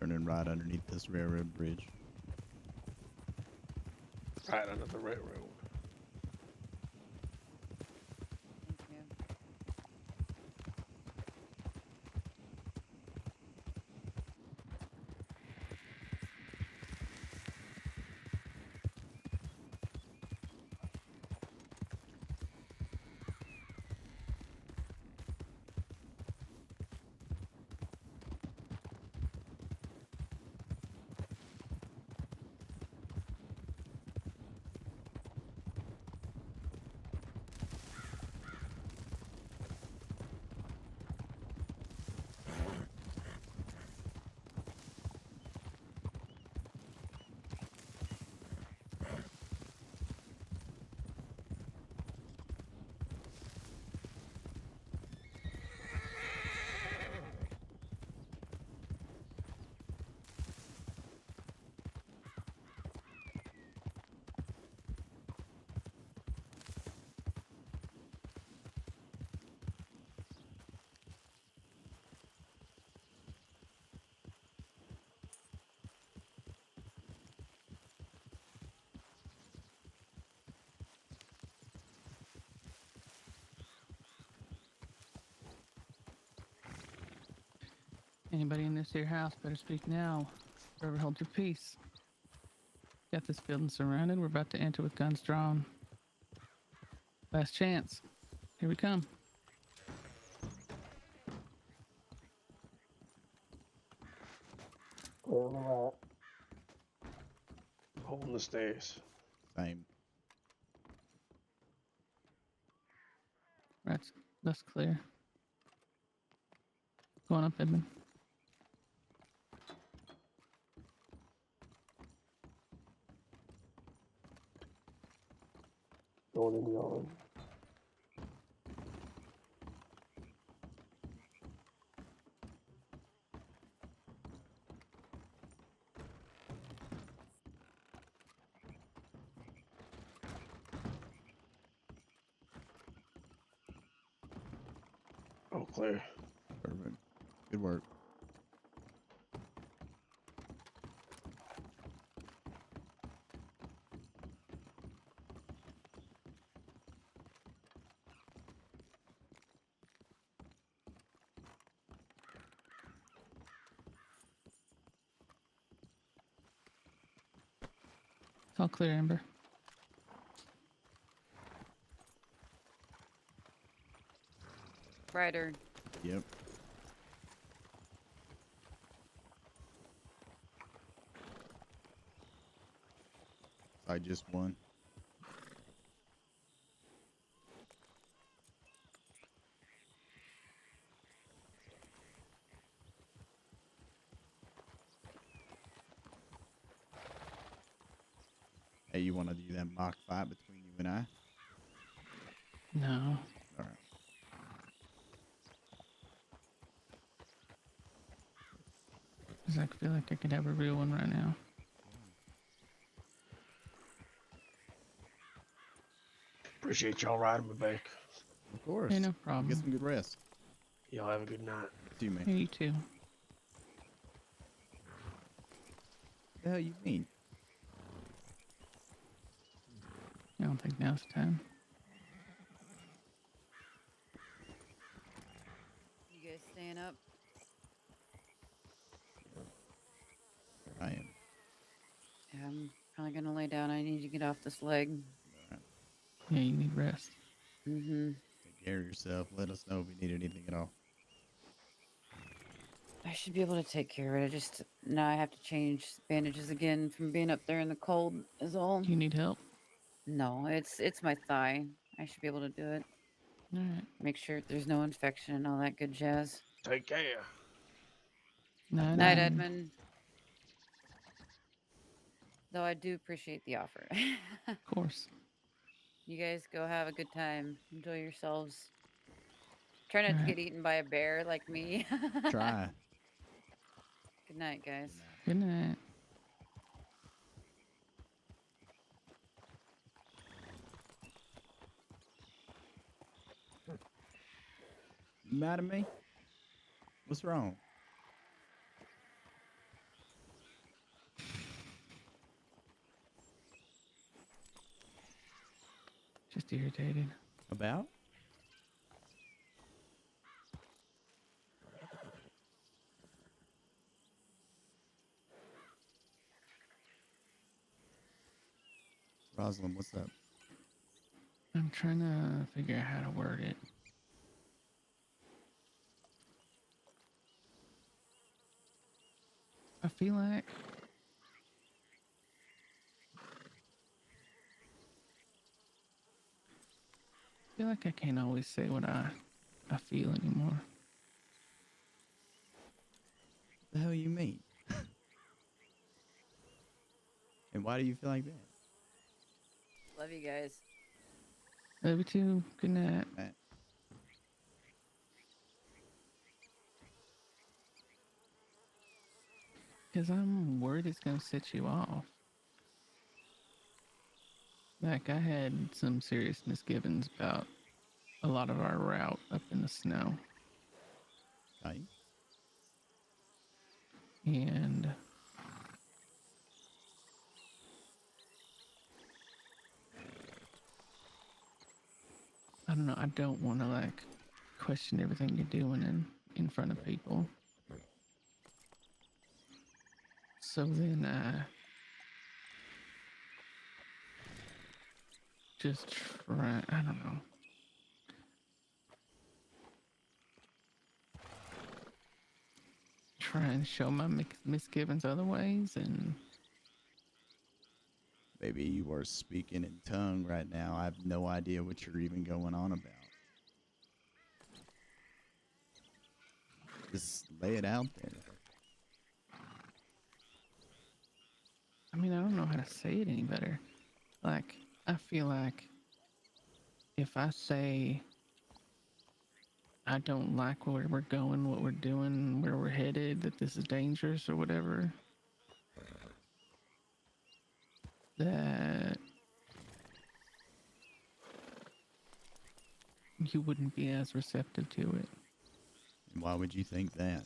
turning right underneath this railroad bridge. Right under the railroad. Thank you. Anybody in this here house better speak now. Forever hold your peace. Got this building surrounded. We're about to enter with guns drawn. Last chance. Here we come. Clear on the right. Holding the stairs. Same. That's clear. Going up, Edmund. Going in the yard. Oh, clear. Perfect. Good work. It's all clear, Amber. Brighter. Yep. I just won. Hey, you want to do that mock fight between you and I? No. All right. Because I feel like I could have a real one right now. Appreciate y'all riding me back. Of course. Hey, no problem. Get some good rest. Y'all have a good night. See you, man. Hey, you too. What the hell you mean? I don't think now's the time. You guys staying up? I am. Yeah, I'm probably gonna lay down. I need to get off this leg. Yeah, you need rest. Mm-hmm. Take care of yourself. Let us know if you need anything at all. I should be able to take care of it. I just now I have to change bandages again from being up there in the cold is all. Do you need help? No, it's my thigh. I should be able to do it. All right. Make sure there's no infection and all that good jazz. Take care. Night, Night, night. Edmund. Though I do appreciate the offer. Of course. You guys go have a good time. Enjoy yourselves. Try not to Alright. get eaten by a bear like me. Try. Good night, guys. Good night. You mad at me? What's wrong? just irritated. About? Roslyn, what's up? I'm trying to figure out how to word it. I feel like I can't always say what I feel anymore. What the hell you mean? And why do you feel like that? Love you guys. Love you too. Good night. Matt? Because I'm worried it's going to set you off. Like, I had some serious misgivings about a lot of our route up in the snow. Okay. And I don't know, I don't want to, like, question everything you're doing in front of people. So then I just try, I don't know. Try and show my misgivings other ways, and Maybe you are speaking in tongue right now. I have no idea what you're even going on about. Just lay it out there. I mean, I don't know how to say it any better. Like, I feel like if I say I don't like where we're going, what we're doing, where we're headed, that this is dangerous or whatever, that you wouldn't be as receptive to it. And why would you think that?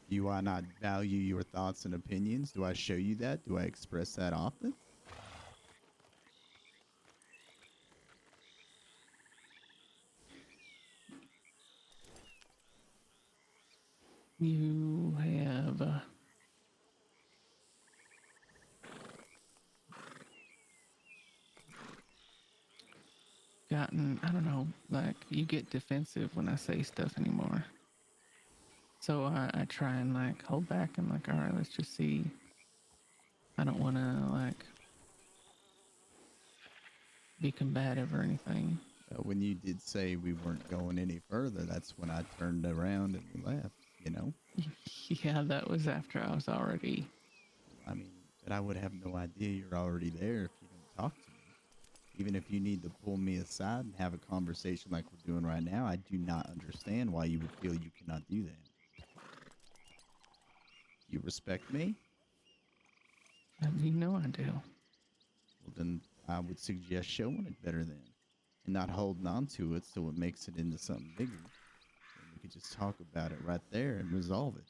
Do I not value your thoughts and opinions? Do I show you that? Do I express that often? You have gotten, I don't know, like you get defensive when I say stuff anymore. So I try and like hold back and like, all right, let's just see. I don't want to like be combative or anything. When you did say we weren't going any further, that's when I turned around and we left, you know? Yeah, that was after I was already. I mean, but I would have no idea you're already there if you don't talk to me. Even if you need to pull me aside and have a conversation like we're doing right now, I do not understand why you would feel you cannot do that. You respect me? You know I do. Well, then I would suggest showing it better then. And not holding on to it so it makes it into something bigger. And we could just talk about it right there and resolve it.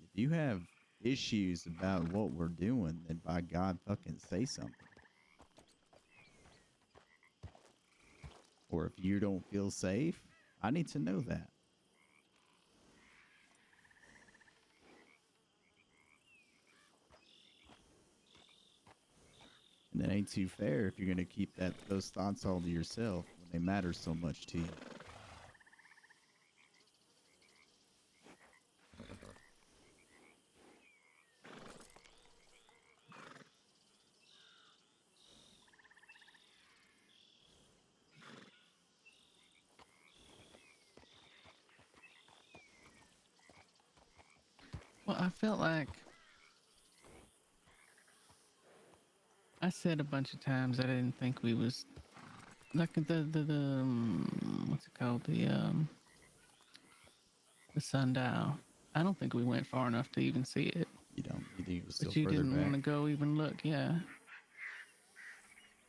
If you have issues about what we're doing, then by God, fucking say something. Or if you don't feel safe, I need to know that. And it ain't too fair if you're going to keep those thoughts all to yourself when they matter so much to you. Well, I felt like I said a bunch of times that I didn't think we was like the what's it called, the sundial. I don't think we went far enough to even see it. You don't. You think it was still But you further didn't want to back? go even look. Yeah,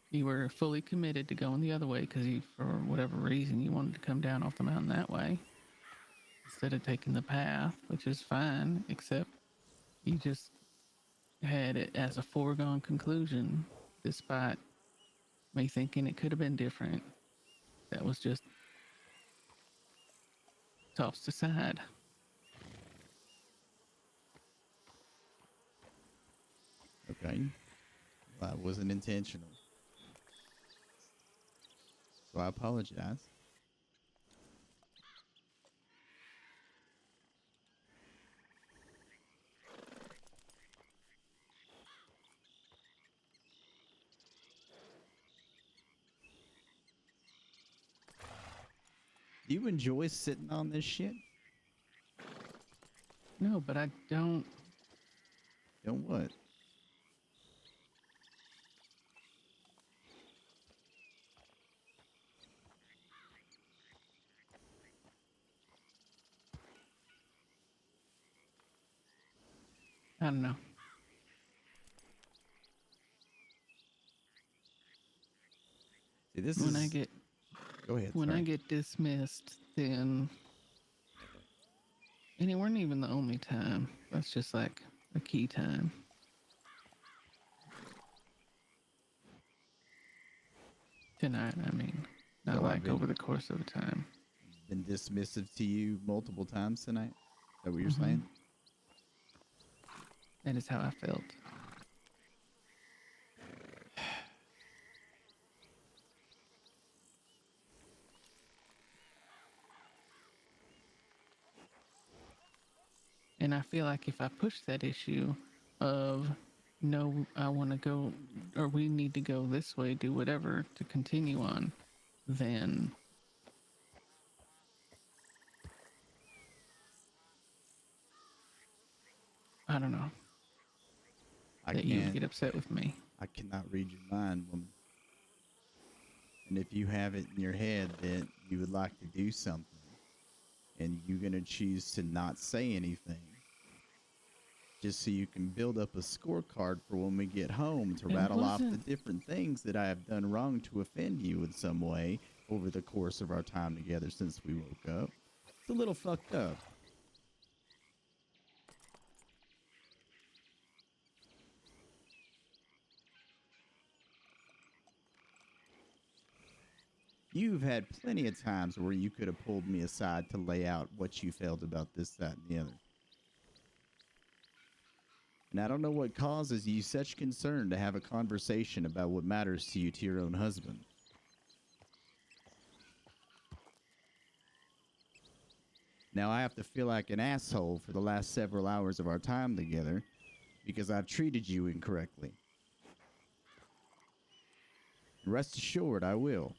you were fully committed to going the other way because you, for whatever reason, you wanted to come down off the mountain that way instead of taking the path, which is fine. Except you just had it as a foregone conclusion, despite me thinking it could have been different. That was just tossed aside. Okay. Well, that wasn't intentional. So I apologize. Do you enjoy sitting on this shit? No, but I don't. Don't what? I don't know. See, this When I is. get Go ahead. when I Sorry. get dismissed, then, and it weren't even the only time. That's just like a key time. Tonight, I mean, not So I've like over the course of a time. been dismissive to you multiple times tonight. Is that what you're Hmm. saying? That is how I felt. And I feel like if I push that issue of no, I want to go, or we need to go this way, do whatever to continue on, then I don't know I that you would can't. get upset with me. I cannot read your mind, woman. And if you have it in your head that you would like to do something and you're going to choose to not say anything just so you can build up a scorecard for when we get home to It rattle off the wasn't. different things that I have done wrong to offend you in some way over the course of our time together since we woke up. It's a little fucked up. You've had plenty of times where you could have pulled me aside to lay out what you felt about this, that, and the other. And I don't know what causes you such concern to have a conversation about what matters to you to your own husband. Now I have to feel like an asshole for the last several hours of our time together because I've treated you incorrectly. And rest assured, I will.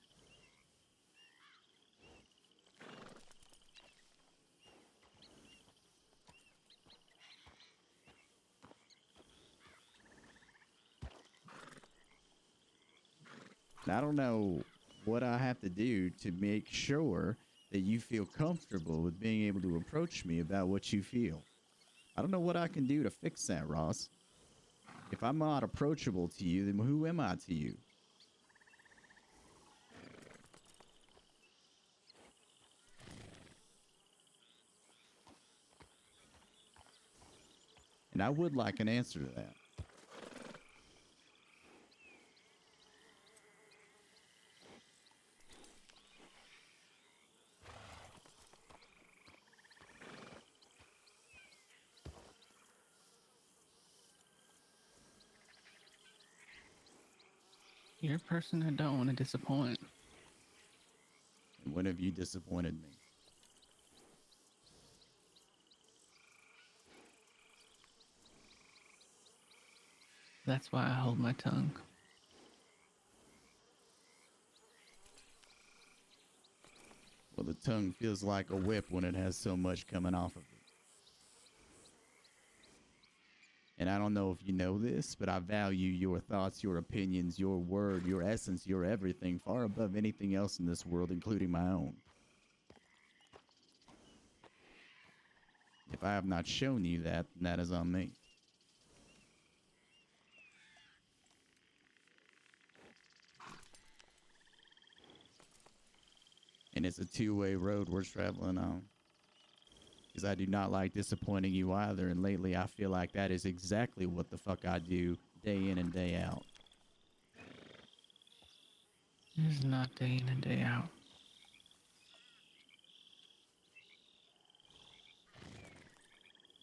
And I don't know what I have to do to make sure that you feel comfortable with being able to approach me about what you feel. I don't know what I can do to fix that, Ross. If I'm not approachable to you, then who am I to you? And I would like an answer to that. You're a person I don't want to disappoint. And when have you disappointed me? That's why I hold my tongue. Well, the tongue feels like a whip when it has so much coming off of it. And I don't know if you know this, but I value your thoughts, your opinions, your word, your essence, your everything far above anything else in this world, including my own. If I have not shown you that, then that is on me. And it's a two-way road we're traveling on. Because I do not like disappointing you either. And lately, I feel like that is exactly what the fuck I do day in and day out. It's not day in and day out.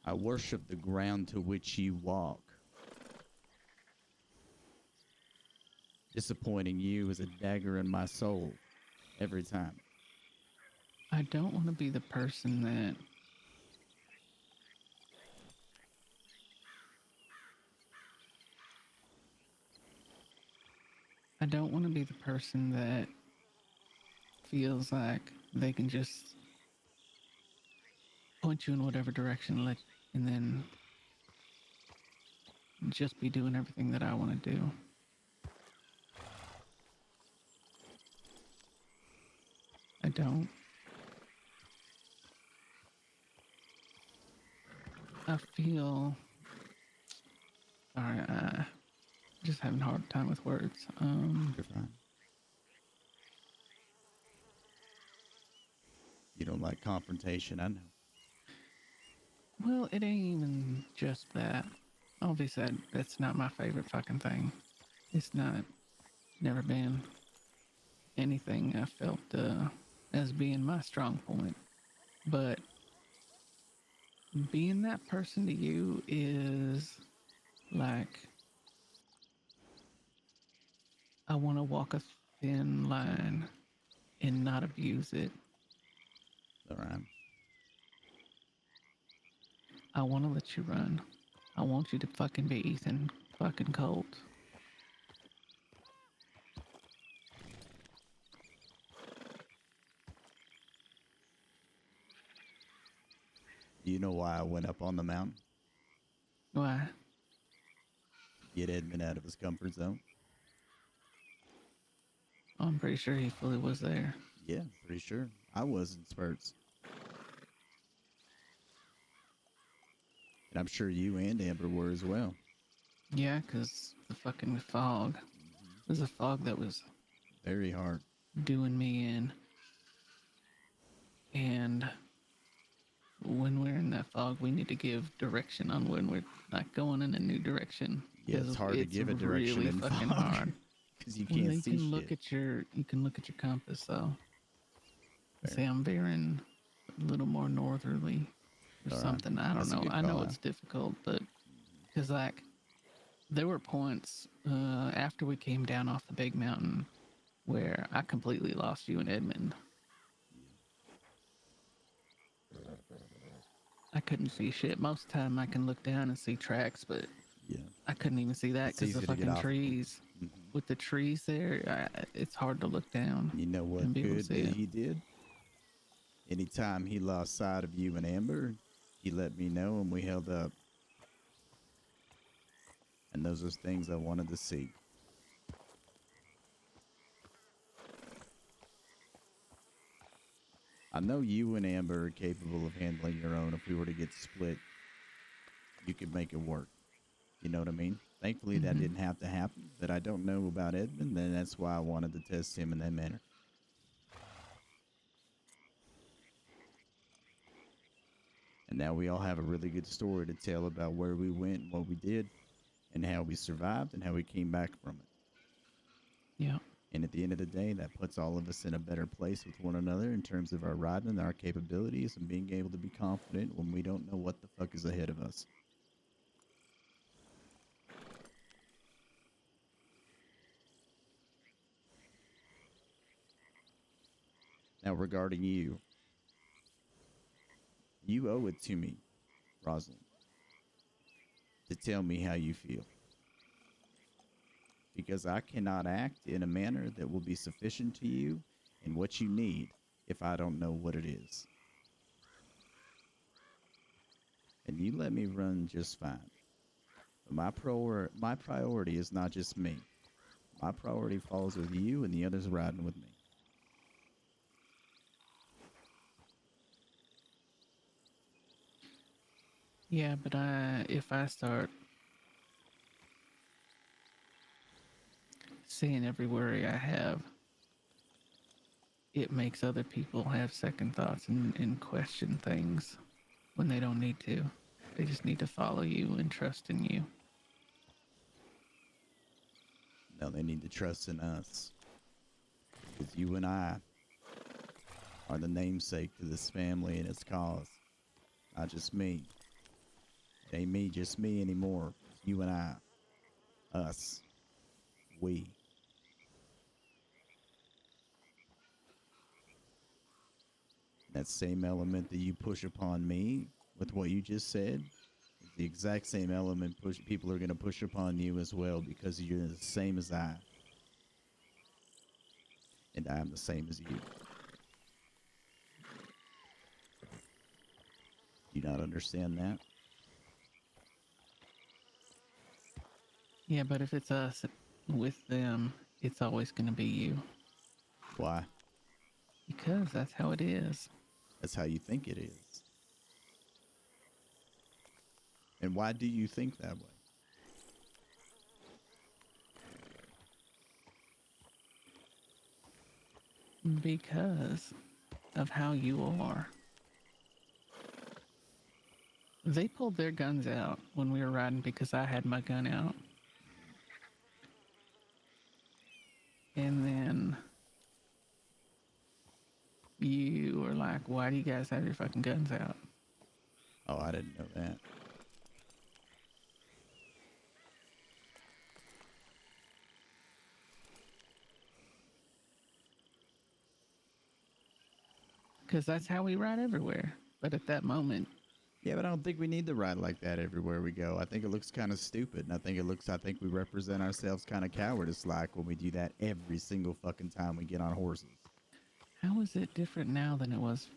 I worship the ground to which you walk. Disappointing you is a dagger in my soul every time. I don't want to be the person that feels like they can just point you in whatever direction, and then just be doing everything that I want to do. I don't. I feel. Sorry, just having a hard time with words. You're fine. You don't like confrontation, I know. Well, it ain't even just that. Obviously, that's not my favorite fucking thing. It's not. Never been anything I felt as being my strong point. But being that person to you is like, I want to walk a thin line and not abuse it. All right. I want to let you run. I want you to fucking be Ethan fucking Colt. Do you know why I went up on the mountain? Why? Get Edmund out of his comfort zone? I'm pretty sure he fully was there. Yeah, pretty sure. I was in spurts. And I'm sure you and Amber were as well. Yeah, because the fucking fog. It was a fog that was Very hard. doing me in. And when we're in that fog, we need to give direction on when we're not going in a new direction. Yeah, it's hard to give a direction really in fucking fog. hard. Because you Well, can't you see can shit. look at your compass though. Fair. Say I'm veering a little more northerly or All right. something. I don't That's a know. good I know call it's out. difficult, but because like there were points after we came down off the big mountain where I completely lost you in Edmond. I couldn't see shit. Most of the time I can look down and see tracks, but Yeah. I couldn't even see that It's because the easy to get fucking off of them. trees. Mhm. With the trees there, it's hard to look down You know what and be able to good see that it. he did? Anytime he lost sight of you and Amber, he let me know and we held up. And those are things I wanted to see. I know you and Amber are capable of handling your own. If we were to get split, you could make it work. You know what I mean? Thankfully, that Mhm. didn't have to happen, but I don't know about Edmund, and that's why I wanted to test him in that manner. And now we all have a really good story to tell about where we went and what we did, and how we survived and how we came back from it. Yeah. And at the end of the day, that puts all of us in a better place with one another in terms of our riding and our capabilities and being able to be confident when we don't know what the fuck is ahead of us. Now, regarding you, you owe it to me, Roslyn, to tell me how you feel. Because I cannot act in a manner that will be sufficient to you and what you need if I don't know what it is. And you let me run just fine. But my priority is not just me. My priority falls with you and the others riding with me. Yeah, but if I start seeing every worry I have, it makes other people have second thoughts and question things. when they don't need to. They just need to follow you and trust in you. No, they need to trust in us. Because you and I are the namesake to this family and its cause. Not just me. It ain't me, just me anymore. It's you and I. Us. We. That same element that you push upon me with what you just said is the exact same element people are going to push upon you as well because you're the same as I. And I'm the same as you. Do you not understand that? Yeah, but if it's us with them, it's always going to be you. Why? Because that's how it is. That's how you think it is. And why do you think that way? Because of how you are. They pulled their guns out when we were riding because I had my gun out. And then you were like, why do you guys have your fucking guns out? Oh, I didn't know that. Because that's how we ride everywhere. But at that moment, Yeah, but I don't think we need to ride like that everywhere we go. I think it looks kind of stupid, and I think we represent ourselves kind of cowardice-like when we do that every single fucking time we get on horses. how is it different now than it was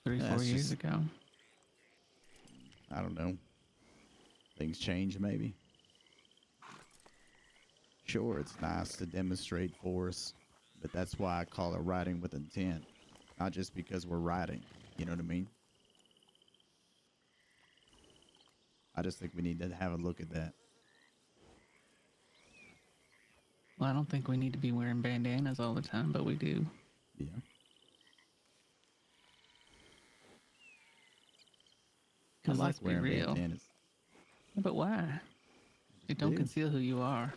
3, Yeah, 4 it's years just- ago? I don't know. Things change, maybe. Sure, it's nice to demonstrate force, but that's why I call it riding with intent. Not just because we're riding. You know what I mean? I just think we need to have a look at that. Well, I don't think we need to be wearing bandanas all the time, but we do. Yeah. I Because like let's be wearing real. bandanas. Yeah, but why? It don't do. conceal who you are.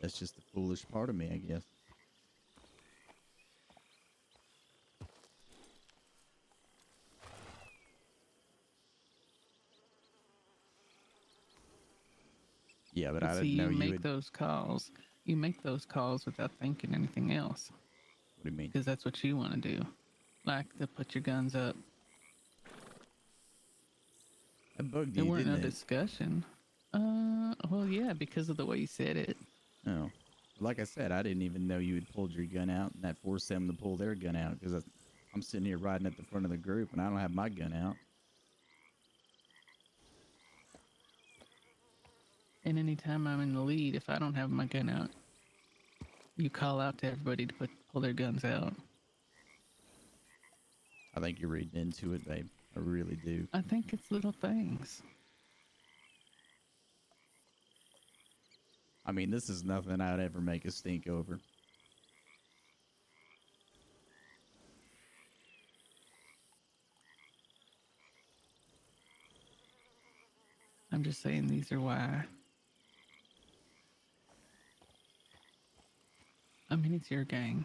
That's just the foolish part of me, I guess. Yeah, but I See, didn't know you you make would. those calls. You make those calls without thinking anything else. What do you mean? Because that's what you want to do. Like to put your guns up. That bugged There you, weren't no didn't it? discussion. Well, yeah, because of the way you said it. Oh. Like I said, I didn't even know you had pulled your gun out, and that forced them to pull their gun out because I'm sitting here riding at the front of the group, and I don't have my gun out. And anytime I'm in the lead, if I don't have my gun out, you call out to everybody to pull their guns out. I think you're reading into it, babe. I really do. I think it's little things. I mean, this is nothing I'd ever make a stink over. I'm just saying these are why. I mean, it's your gang.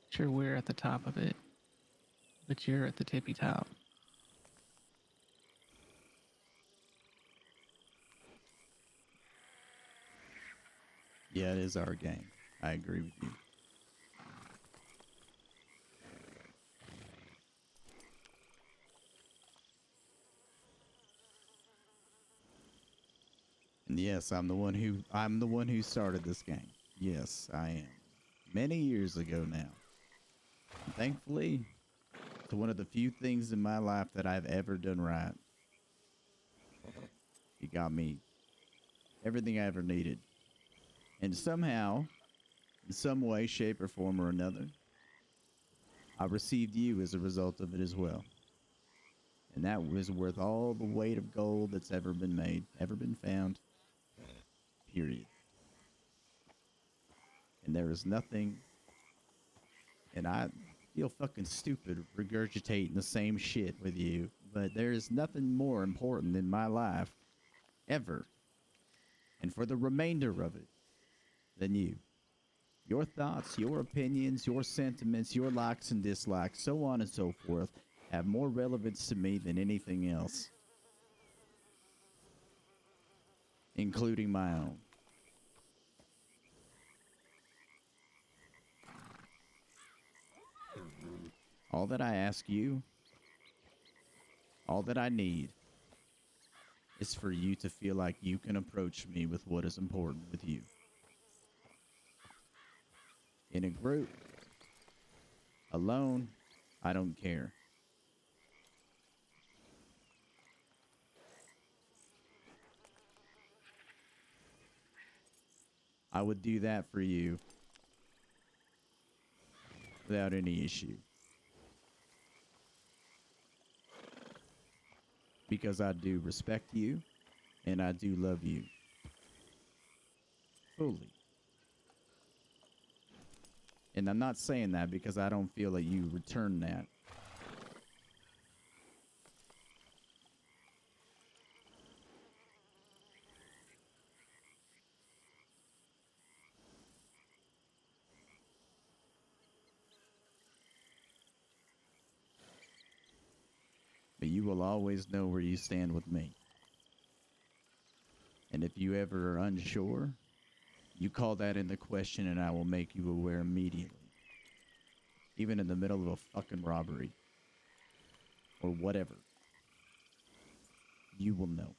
Sure, we're at the top of it, but you're at the tippy top. Yeah, it is our game. I agree with you. And yes, I'm the one who started this game. Yes, I am. Many years ago now. And thankfully, it's one of the few things in my life that I've ever done right. It got me everything I ever needed. And somehow, in some way, shape, or form or another, I received you as a result of it as well. And that was worth all the weight of gold that's ever been made, ever been found. Period. And there is nothing And I feel fucking stupid regurgitating the same shit with you, but there is nothing more important in my life ever, and for the remainder of it, than you. Your thoughts, your opinions, your sentiments, your likes and dislikes, so on and so forth, have more relevance to me than anything else, including my own. All that I ask you, all that I need, is for you to feel like you can approach me with what is important with you. In a group, alone, I don't care. I would do that for you without any issue. Because I do respect you and I do love you fully. And I'm not saying that because I don't feel that you return that. But you will always know where you stand with me. And if you ever are unsure, you call that into question and I will make you aware immediately. Even in the middle of a fucking robbery. Or whatever. You will know.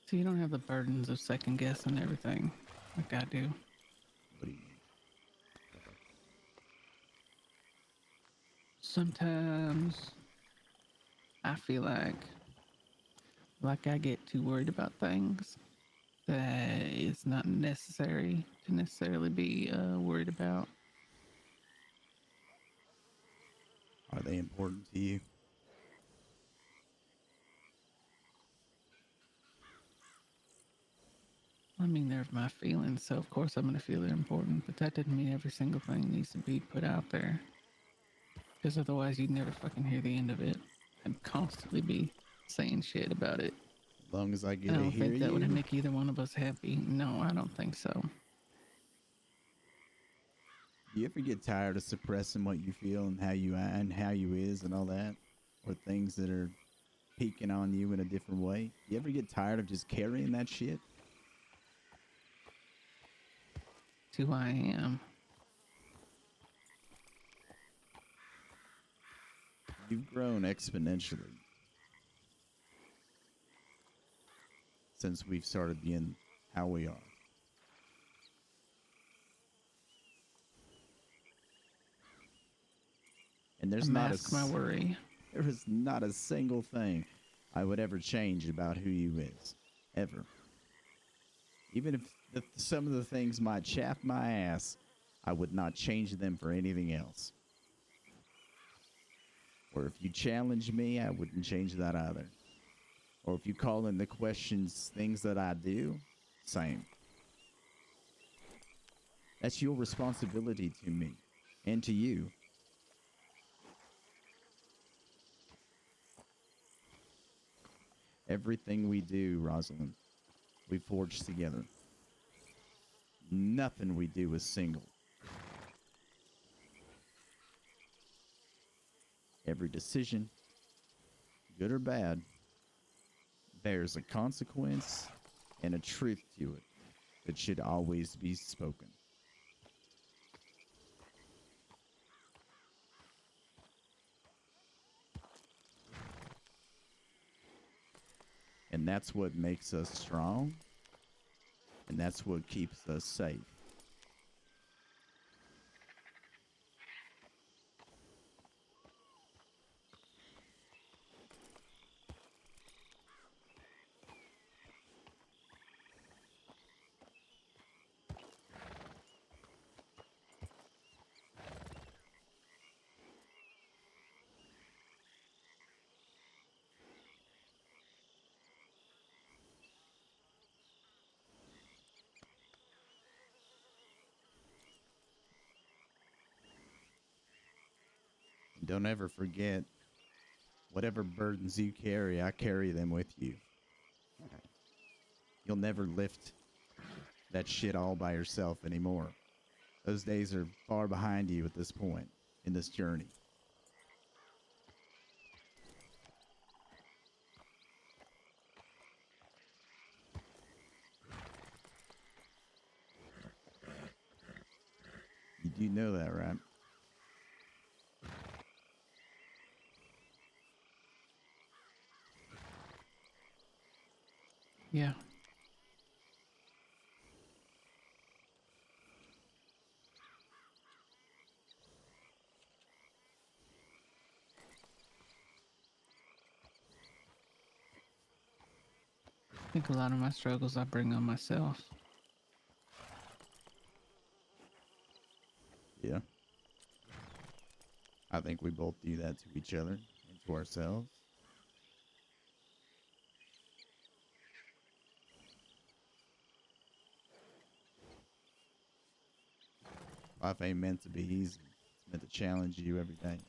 So you don't have the burdens of second guessing everything like I do. What do you mean? Sometimes I feel like I get too worried about things that it's not necessary to necessarily be worried about. Are they important to you? I mean, they're my feelings, so of course I'm going to feel they're important, but that doesn't mean every single thing needs to be put out there. Because otherwise you'd never fucking hear the end of it. I'd constantly be saying shit about it. As long as I get I to don't hear think that would you. make either one of us happy. No, I don't think so. Do you ever get tired of suppressing what you feel and how you is and all that? Or things that are peeking on you in a different way? You ever get tired of just carrying that shit? It's who I am. You've grown exponentially since we've started being how we are. And I mask my worry. there is not a single thing I would ever change about who you is. Ever. Even if some of the things might chafe my ass, I would not change them for anything else. Or if you challenge me, I wouldn't change that either. Or if you call into questions things that I do, same. That's your responsibility to me and to you. Everything we do, Rosalind, we forge together. Nothing we do is single. Every decision, good or bad, bears a consequence and a truth to it that should always be spoken. And that's what makes us strong And that's what keeps us safe. And don't ever forget, whatever burdens you carry, I carry them with you. You'll never lift that shit all by yourself anymore. Those days are far behind you at this point in this journey. You do know that, right? Yeah. I think a lot of my struggles I bring on myself. Yeah. I think we both do that to each other and to ourselves. Life ain't meant to be easy. It's meant to challenge you every day.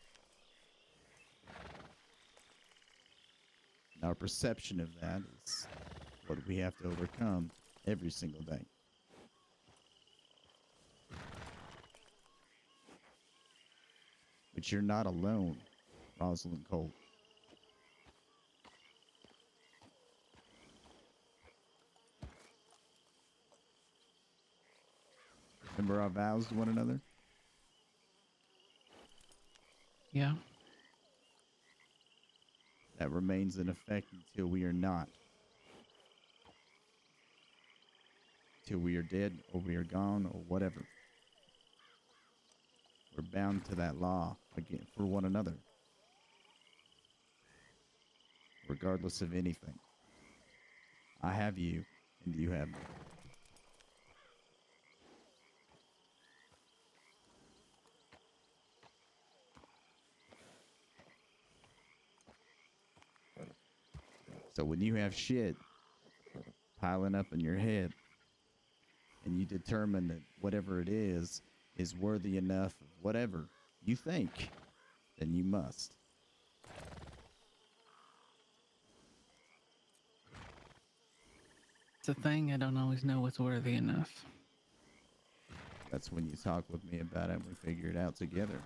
And our perception of that is what we have to overcome every single day. But you're not alone, Roslyn Colt. Remember our vows to one another? Yeah. That remains in effect until we are not. Till we are dead or we are gone or whatever. We're bound to that law again for one another. Regardless of anything. I have you and you have me. So when you have shit piling up in your head and you determine that whatever it is worthy enough of whatever you think, then you must. It's a thing I don't always know what's worthy enough. That's when you talk with me about it and we figure it out together.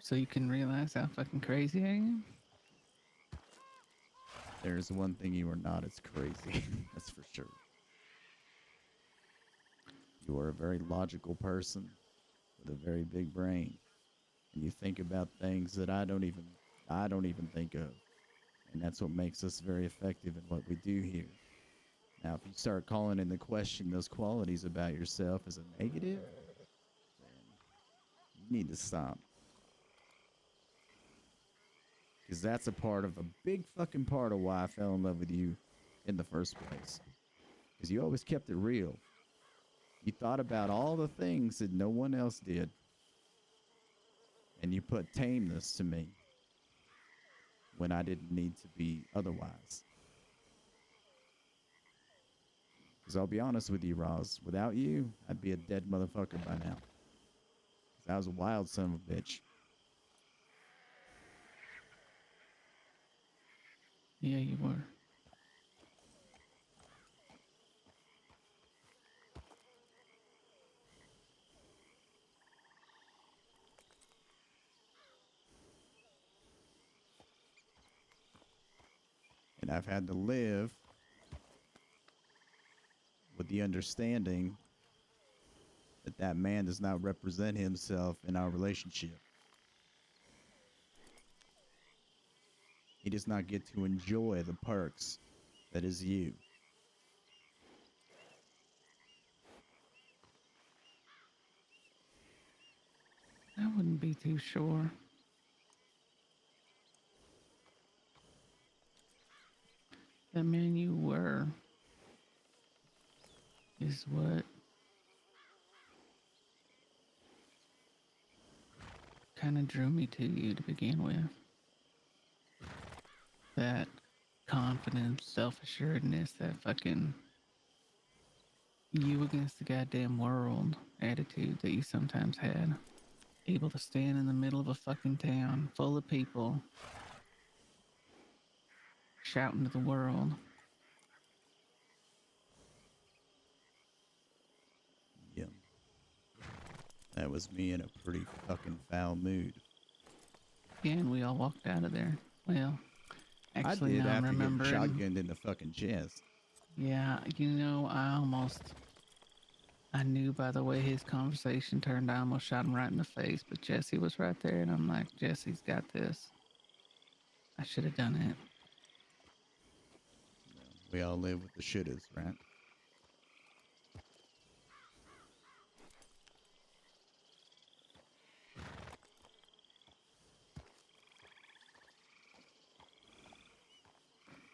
So you can realize how fucking crazy I am. There's one thing you are not as crazy. That's for sure. You are a very logical person with a very big brain. And you think about things that I don't even think of. And that's what makes us very effective in what we do here. Now, if you start calling into question those qualities about yourself as a negative, then you need to stop. Because that's a big fucking part of why I fell in love with you in the first place. Because you always kept it real. You thought about all the things that no one else did. And you put tameness to me when I didn't need to be otherwise. Because I'll be honest with you, Roz, without you, I'd be a dead motherfucker by now. Because I was a wild son of a bitch. Yeah, you were. And I've had to live with the understanding that that man does not represent himself in our relationship. He does not get to enjoy the perks That is you. I wouldn't be too sure. The man you were is what kind of drew me to you to begin with. That confidence, self-assuredness, that fucking you against the goddamn world attitude that you sometimes had. Able to stand in the middle of a fucking town full of people, shouting to the world. Yeah. That was me in a pretty fucking foul mood. Yeah, and we all walked out of there. Well, actually, I did now I'm after getting remembering. shotgunned in the fucking chest. Yeah, you know, I knew by the way his conversation turned, I almost shot him right in the face, but Jesse was right there, and I'm like, Jesse's got this. I should have done it. We all live with the shouldas, right?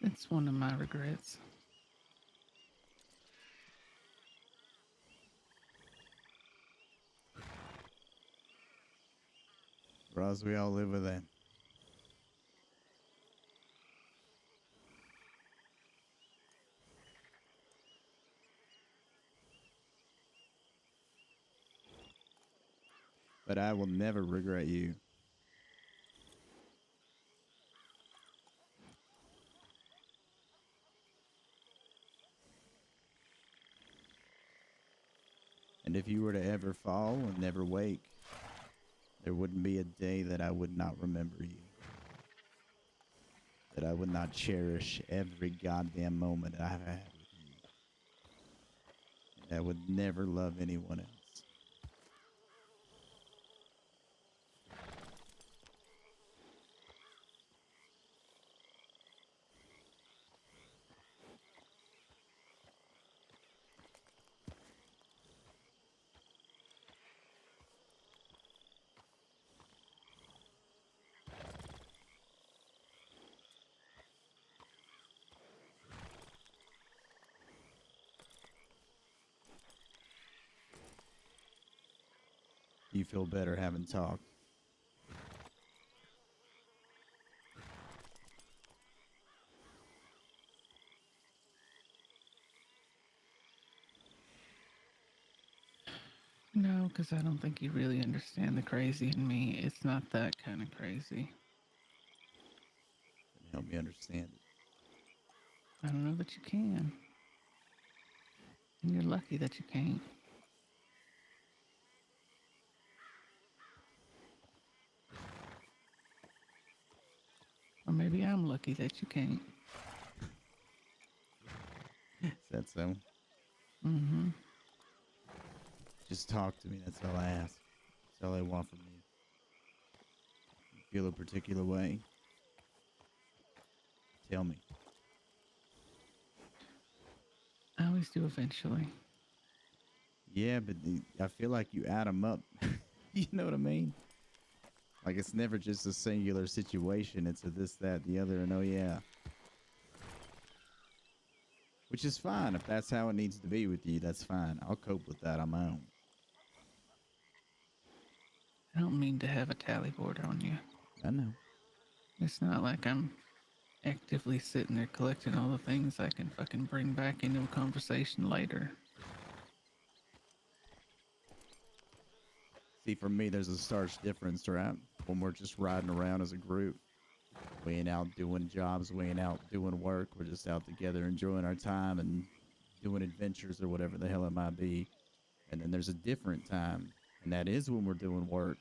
It's one of my regrets. Roz, we all live with that. But I will never regret you. And if you were to ever fall and never wake, there wouldn't be a day that I would not remember you. That I would not cherish every goddamn moment I've had with you. And I would never love anyone else. You feel better having talked. No, because I don't think you really understand the crazy in me. It's not that kind of crazy. And help me understand it. I don't know that you can. And you're lucky that you can't. Or maybe I'm lucky that you can't. Is that so? Mm-hmm. Just talk to me. That's all I ask. That's all I want from you. You feel a particular way? Tell me. I always do eventually. Yeah, but I feel like you add them up. You know what I mean? Like it's never just a singular situation. It's a this, that, the other, and oh yeah. Which is fine. If that's how it needs to be with you, that's fine. I'll cope with that on my own. I don't mean to have a tally board on you. I know. It's not like I'm actively sitting there collecting all the things I can fucking bring back into a conversation later. See, for me, there's a stark difference, right? When we're just riding around as a group. We ain't out doing jobs. We ain't out doing work. We're just out together enjoying our time and doing adventures or whatever the hell it might be. And then there's a different time, and that is when we're doing work.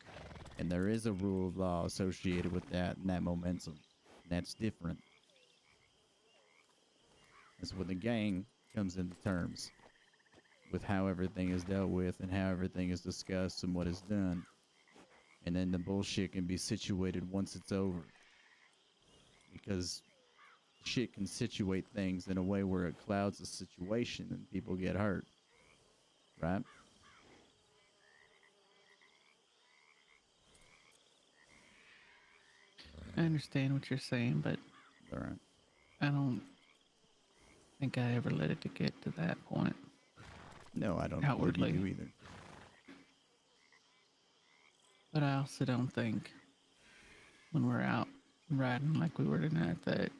And there is a rule of law associated with that and that momentum. And that's different. That's when the gang comes into terms with how everything is dealt with and how everything is discussed and what is done. And then the bullshit can be situated once it's over. Because shit can situate things in a way where it clouds the situation and people get hurt. Right? I understand what you're saying, but All right. I don't think I ever let it to get to that point. No, I don't believe Outwardly. you do either. But I also don't think when we're out riding like we were tonight that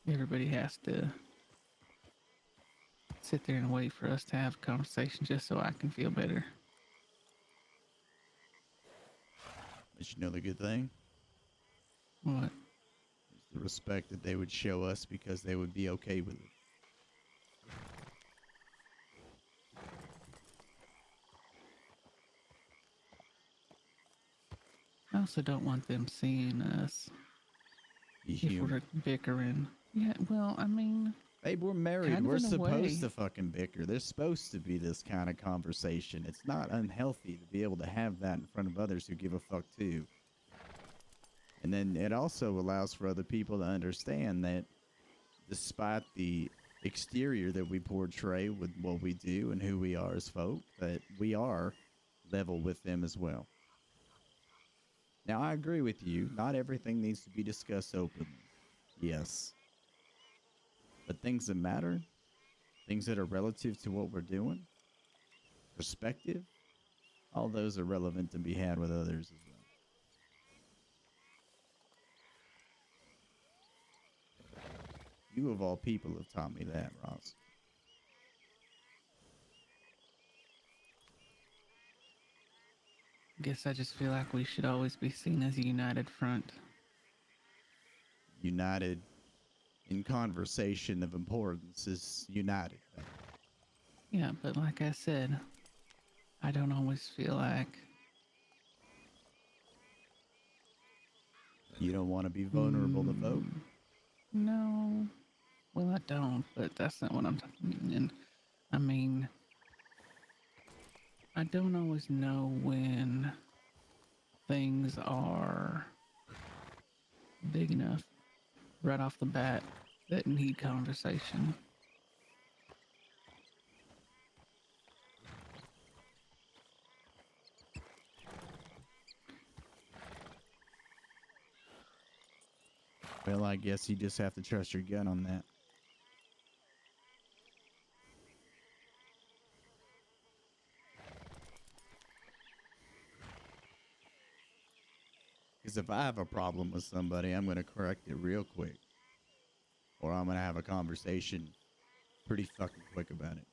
everybody has to sit there and wait for us to have a conversation just so I can feel better. But you know the good thing? What? Is the respect that they would show us because they would be okay with it. I also don't want them seeing us Be if human. we're bickering. Yeah, well, I mean, Babe, we're married. kind of We're in a way. supposed to fucking bicker. There's supposed to be this kind of conversation. It's not unhealthy to be able to have that in front of others who give a fuck too. And then it also allows for other people to understand that despite the exterior that we portray with what we do and who we are as folk, that we are level with them as well. Now, I agree with you. Not everything needs to be discussed openly. Yes. But things that matter, things that are relative to what we're doing, perspective, all those are relevant to be had with others as well. You of all people have taught me that, Ross. I guess I just feel like we should always be seen as a united front. United in conversation of importance is united. Yeah, but like I said, I don't always feel like You don't want to be vulnerable to folk. no. Well, I don't, but that's not what I'm talking. And I mean, I don't always know when things are big enough right off the bat that need conversation. Well, I guess you just have to trust your gut on that. Because if I have a problem with somebody, I'm going to correct it real quick. Or I'm going to have a conversation pretty fucking quick about it.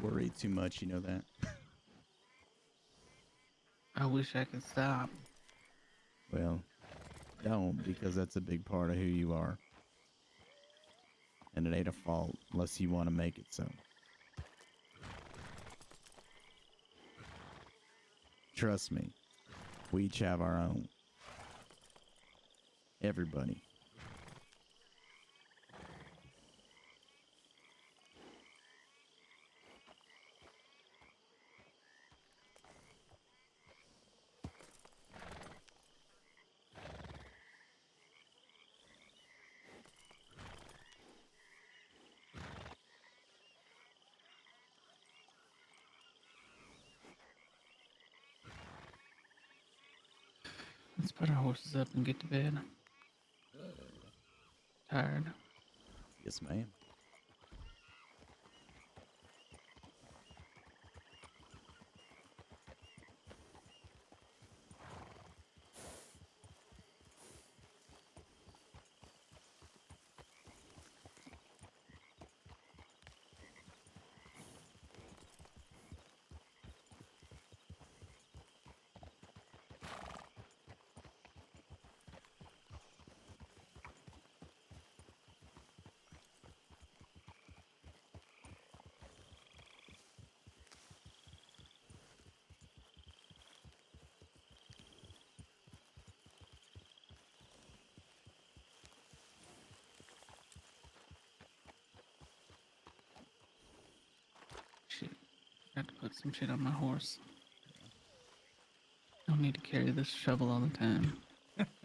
Worry too much, you know that? I wish I could stop. Well, don't, because that's a big part of who you are. And it ain't a fault unless you want to make it so. Trust me, we each have our own. Everybody. Let's put our horses up and get to bed. Tired. Yes, ma'am. put some shit on my horse. Don't need to carry this shovel all the time.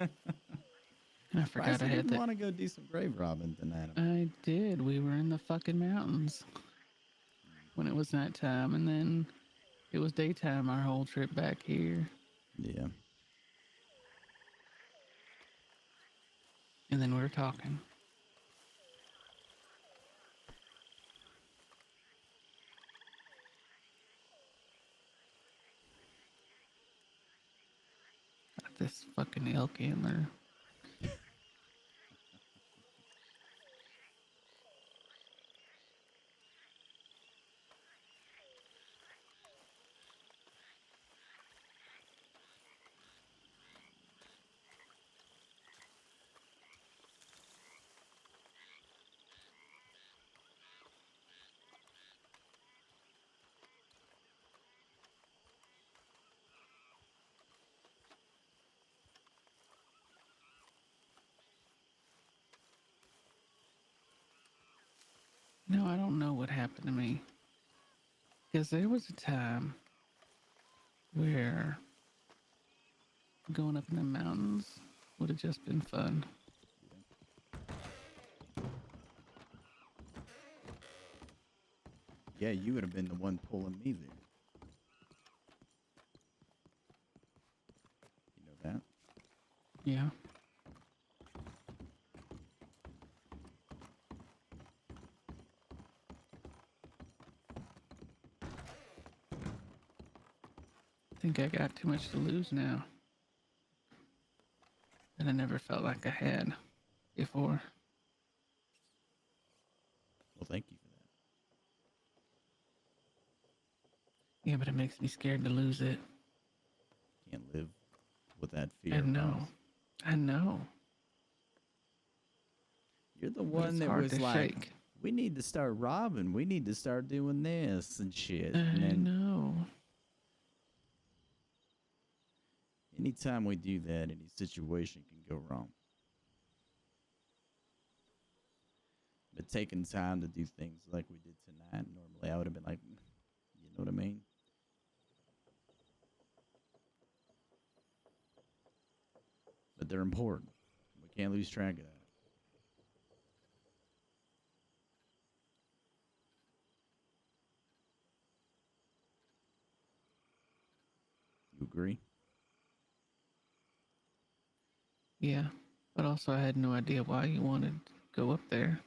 And I forgot I You had didn't that. want to go do some grave robbing tonight. I did. We were in the fucking mountains when it was nighttime, and then it was daytime our whole trip back here. Yeah. And then we were talking. About this fucking elk antler. No, I don't know what happened to me. Because there was a time where going up in the mountains would have just been fun. Yeah, you would have been the one pulling me there. You know that? Yeah. I think I got too much to lose now. And I never felt like I had before. Well, thank you for that. Yeah, but it makes me scared to lose it. Can't live with that fear. I know. Ross. I know. You're the But one it's that hard was to like, shake. we need to start robbing. We need to start doing this and shit. I And then know. anytime we do that, any situation can go wrong. But taking time to do things like we did tonight, normally I would have been like, you know what I mean? But they're important. We can't lose track of that. You agree? Yeah. But also, I had no idea why you wanted to go up there.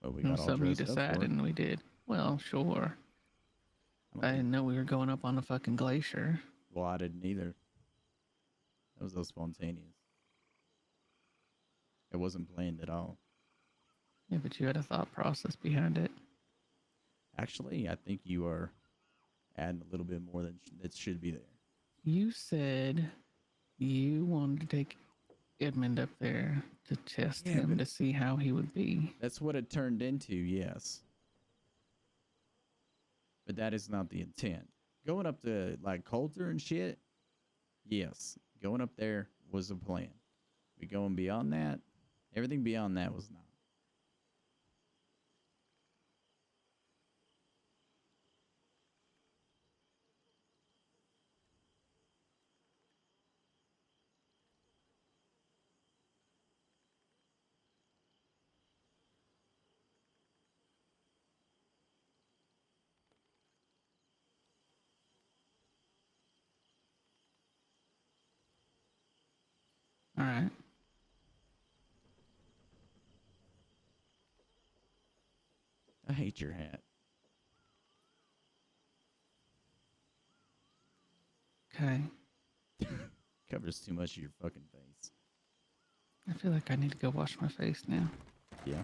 Well, we It got was all something you dressed up for decided it. and we did. Well, sure. I don't I think, didn't know we were going up on the fucking glacier. well, I didn't either. That was so spontaneous. It wasn't planned at all. Yeah, but you had a thought process behind it. Actually, I think you are adding a little bit more than that should be there. You said you wanted to take Edmund up there to test Yeah, him but to see how he would be. that's what it turned into, yes. But that is not the intent. Going up to like Coulter and shit, yes. Going up there was a plan. But going beyond that, everything beyond that was not. All right. I hate your hat. Okay. Covers too much of your fucking face. I feel like I need to go wash my face now. Yeah.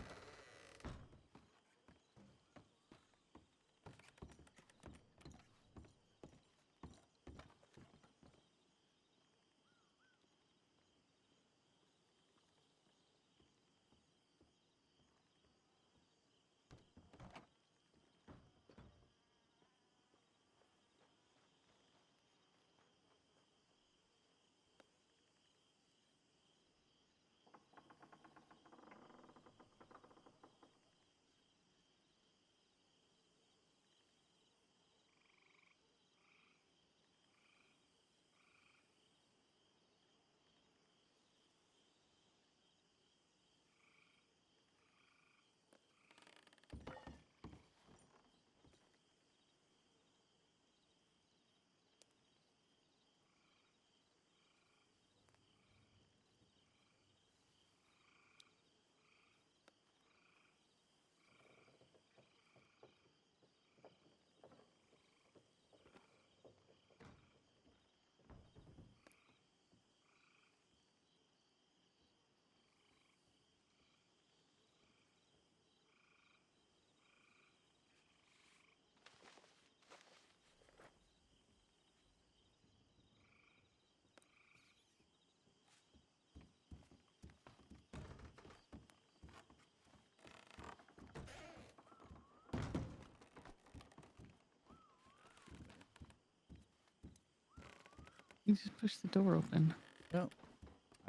You just push the door open. No,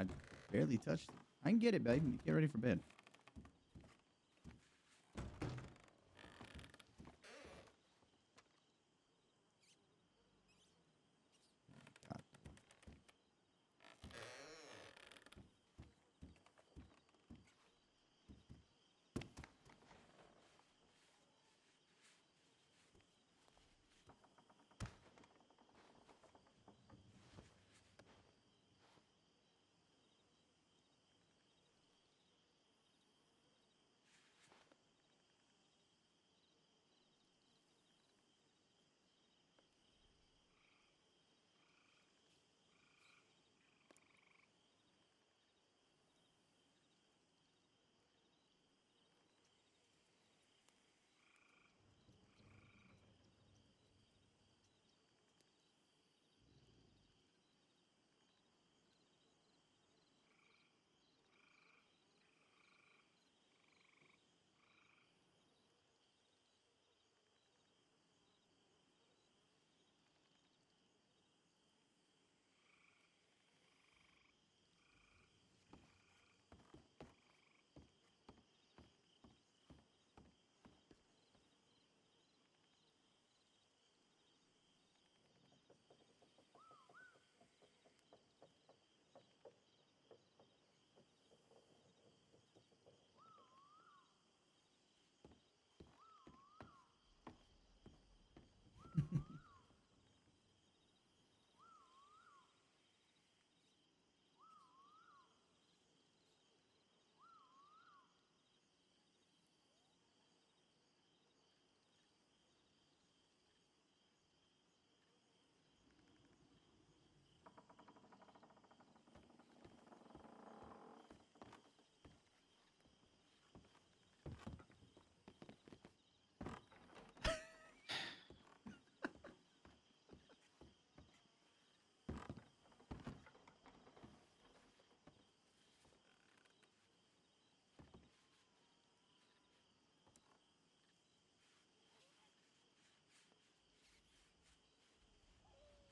I barely touched it. I can get it, babe. Get ready for bed. God.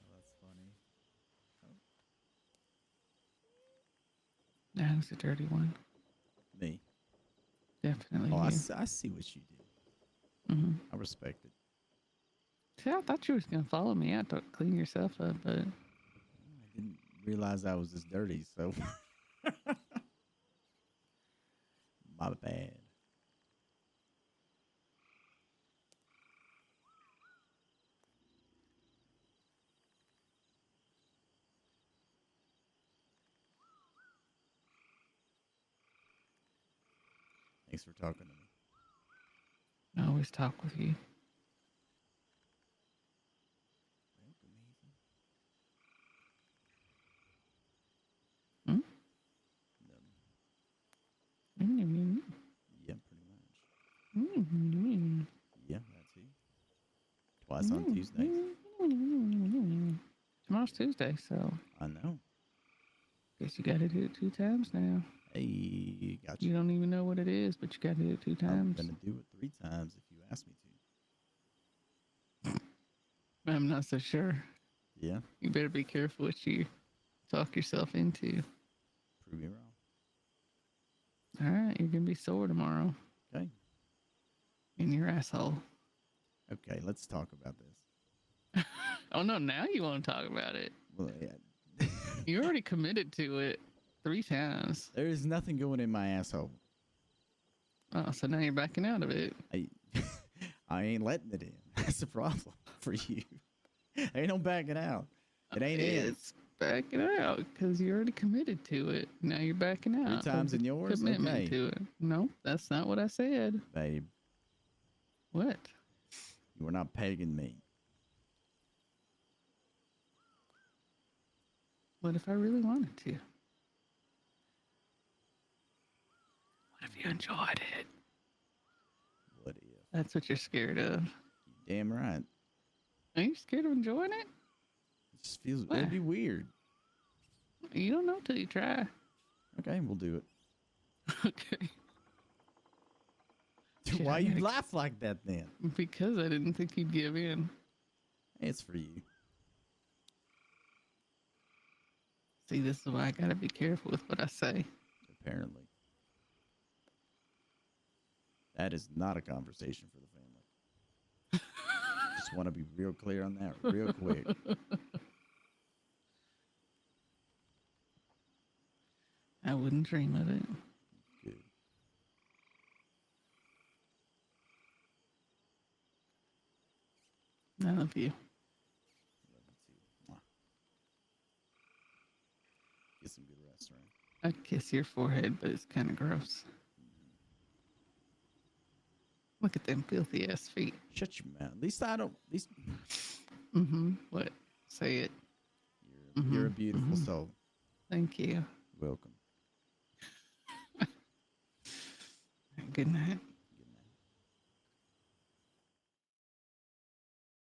Oh, that's funny. Oh, That was a dirty one. me. Definitely Oh, you. I see what you did. Mm-hmm. I respect it. See, I thought you was gonna follow me out to clean yourself up, but I didn't realize I was this dirty, so my bad. Thanks for talking to me. I always talk with you. Welcome, Ethan. Hmm? No, Mm-hmm. yeah, pretty much. Mm-hmm. Yeah, that's it. Twice on Tuesdays. Tomorrow's Tuesday, so I know. guess you gotta do it 2 times now. Hey, gotcha. You don't even know what it is, but you gotta do it 2 I'm times. gonna do it 3 times if you ask me to. I'm not so sure. Yeah, You better be careful what you talk yourself into. prove me wrong. All right, you're gonna be sore tomorrow Okay. in your asshole. Okay, let's talk about this. Oh no, now you want to talk about it. Well, yeah. You already committed to it 3 times. There is nothing going in my asshole. Oh, so now you're backing out of it. I I ain't letting it in. That's the problem for you. Ain't no backing out. It ain't in. It's backing out because you already committed to it. Now you're backing out. 3 times of in the yours? commitment Okay. to it. No, that's not what I said. Babe, What? you are not pegging me. What if I really wanted to? What if you enjoyed it? What if? That's what you're scared of. You damn right. Are you scared of enjoying it? It just feels, Why? it'd be weird. You don't know till you try. Okay, we'll do it. Okay. Shit, Why I you gotta- laugh like that then? Because I didn't think you'd give in. It's for you. See, this is why I gotta be careful with what I say. Apparently. That is not a conversation for the family. Just want to be real clear on that real quick. I wouldn't dream of it. Good. I love you. Love you too. Mwah. Get some good rest, right? I'd kiss your forehead, but it's kind of gross. Look at them filthy ass feet. Shut your mouth. At least I don't. At least What? Say it. you're a beautiful soul. Thank you. Welcome. Good night.